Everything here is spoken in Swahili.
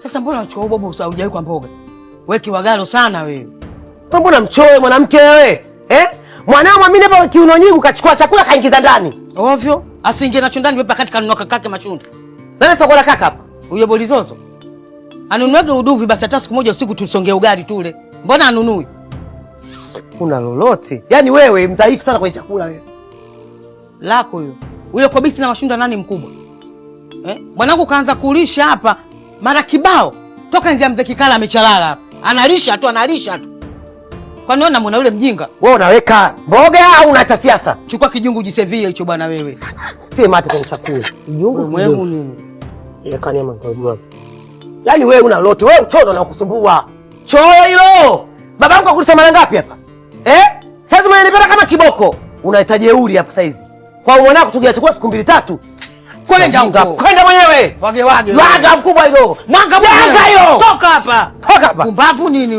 Sasa mbona unachukua bobo usaujawi kwa mboga? Wewe kiwagalo sana wewe. Mbona mchoe mwanamke wewe? Mwanao mwamini hapa kiuno nyingi ukachukua chakula kaingiza ndani. Ovyo. Asiingie nacho ndani wewe kati kanunua kakake machunda. Nani sokora kaka hapa? Huyo Bolizozo. Anunuage uduvi basi hata siku moja usiku tusongee ugali tule. Mbona anunui? Una lolote? Yaani wewe mdhaifu sana kwenye chakula wewe. Lako huyo. Huyo kobisi na mashunda nani mkubwa? Mwanangu kaanza kulisha hapa mara kibao. Toka nje mzee Kikala amechalala hapa. Analisha tu. Kwani wewe unamwona yule mjinga? Wewe unaweka mboga au unaacha siasa? Chukua kijungu jisevie hicho bwana wewe. Sie mate kwenye chakula. Kijungu mwemu nini? Kani ama ngojua. Yaani wewe una lolote, wewe uchono na kukusumbua. Choyo hilo. Babangu akulisha mara ngapi hapa? Sasa umenipenda kama kiboko. Unahitaji jeuri hapa saizi. Kwa mwanako tugia chakula siku 2-3. Kwenda huko. Kwenda mwenyewe. Wage. Waga mkubwa hilo. Mwanga hiyo. Toka hapa. Toka hapa. Pumbavu nini?